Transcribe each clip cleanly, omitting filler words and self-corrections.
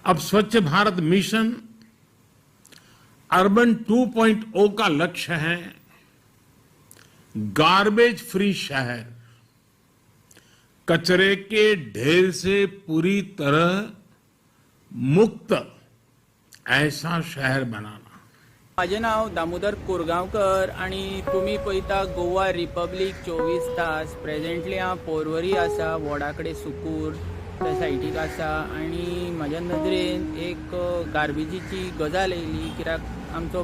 अब स्वच्छ Bharat mission urban 2.0 का लक्ष्य है गार्बेज फ्री शहर, कचरे के ढेर से पूरी तरह मुक्त ऐसा शहर बनाना। माझे नाव दामोदर कोरगांवकर आणि तुम्ही पळयता गोवा रिपब्लिक 24 तास। प्रेझेंटली हांव पोरवरी आसा, वडाकडे सुकूर त्या सायडीक आसा आणि म्हाज्या नदरेन एक गार्बेजीची गजाल येयली, कित्याक आमचो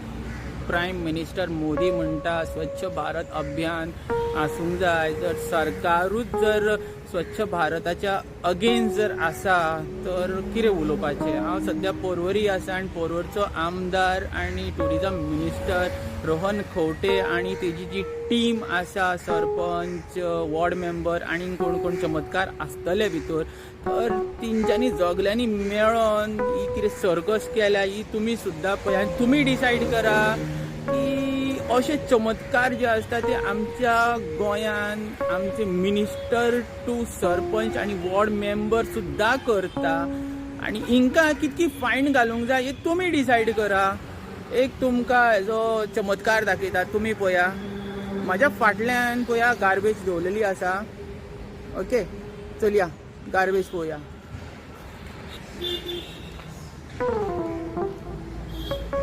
प्रायम मिनिस्टर मोदी म्हणटा स्वच्छ भारत अभियान आसूंक जाय। जर सरकारूच जर स्वच्छ भारताच्या अगेन्स्ट जर आसा तर कितें उलोवपाचें। हांव सध्या पोरवरी आसा आनी पोरवरचो आमदार आनी टुरिजम मिनिस्टर रोहन खंवटे आनी तेजी जी टीम आसा, सरपंच, वॉर्ड मेंबर आनी कोण कोण चमत्कार आसतले भितर, तर तेंच्यांनी जगल्यांनी मेळोन ही कितें सर्कस केल्या ही तुमी सुद्दां पळया। तुमी डिसायड करा की अशे चमत्कार जे आसता ते आमच्या गोंयान आमचे मिनिस्टर टू सरपंच आनी वॉर्ड मेंबर सुद्दां करता आनी हिंकां कितकी फायन घालूंक जाय हे तुमी डिसायड करा। एक तुमकां हेजो चमत्कार दाखयता, तुमी पळया म्हाज्या फाटल्यान पळया गार्बेज दवरलेली आसा। ओके, चलया गार्बेज पळोवया।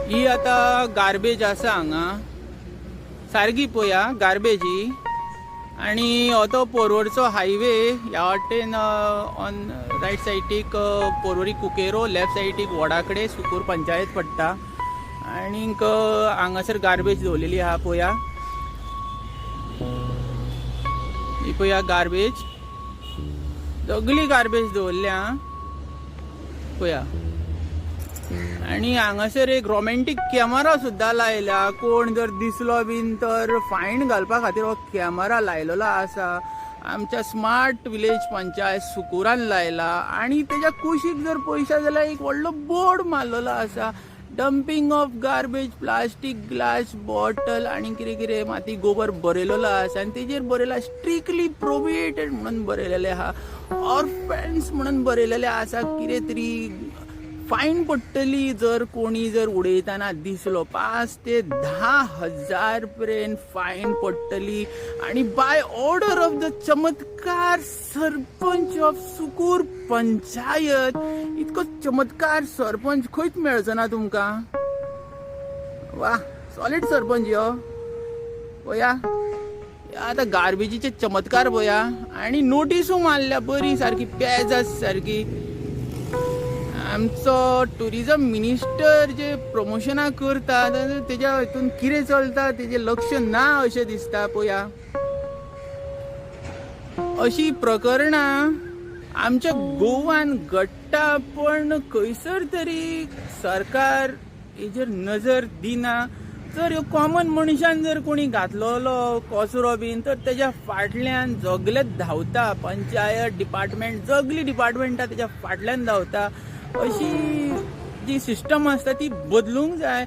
ही आता गार्बेज आसा हांगा सारकी पळया गार्बेज ही, आनी हो तो पोरवरचो हायवे। ह्या वाटेन ऑन रायट सायडीक पोरवरी कुकेरो, लेफ्ट सायडीक वडाकडे सुकूर पंचायत पडटा आनीक हांगासर गार्बेज दवरलेली आहा पळया। ही पळया गार्बेज, सगळी गार्बेज दवरल्या पळया। आणि हांगासर एक रोमॅन्टिक कॅमेरा सुद्दां लायला, कोण जर दिसलो बीन तर फायन घालपा खातीर हो कॅमेरा लायलेलो आसा। आमच्या स्मार्ट विलेज पंचायत सुकुरान लायला आनी तेज्या कुशीक जर पळयशा जाल्यार एक व्हडलो बोर्ड मारलेलो आसा, dumping of garbage, plastic, glass, bottle आनी कितें कितें माती गोबर बरयलेलो आसा आनी तेजेर बरयला स्ट्रिक्टली प्रोहिबिटेड म्हणून बरयलेलें आहा, ऑर्फन्स म्हणून बरयलेलें आसा। कितें तरी फायन पडटली जर कोणी जर उडयतना दिसलो, 5 ते 10,000 पर्यंत फायन पडटली। आणि बाय ऑर्डर ऑफ द चमत्कार सरपंच ऑफ सुकूर पंचायत। इतको चमत्कार सरपंच खंयच मेळचो ना तुमकां। वा, सॉलिड सरपंच यो पळया। आता गार्बेजीचे चमत्कार पळया आनी नोटिसू मारल्या बरी सारकी पेजास सारकी। आमचो टुरिजम मिनिस्टर जे प्रमोशनाक करता तेज्या हितून कितें चलता तेजें लक्ष ना अशें दिसता पळया। अशी प्रकरणां आमच्या गोवान घडटा, पण खंयसर तरी सरकार हेजेर नजर दिना। जर ह्यो कॉमन मनशान जर कोणी घातलेलो कचरो बीन तर तेज्या फाटल्यान जगलेच धांवता, पंचायत डिपार्टमेंट सगळी डिपार्टमेंटां तेज्या फाटल्यान धांवता। अशी जी सिस्टम आसता ती बदलूंक जाय।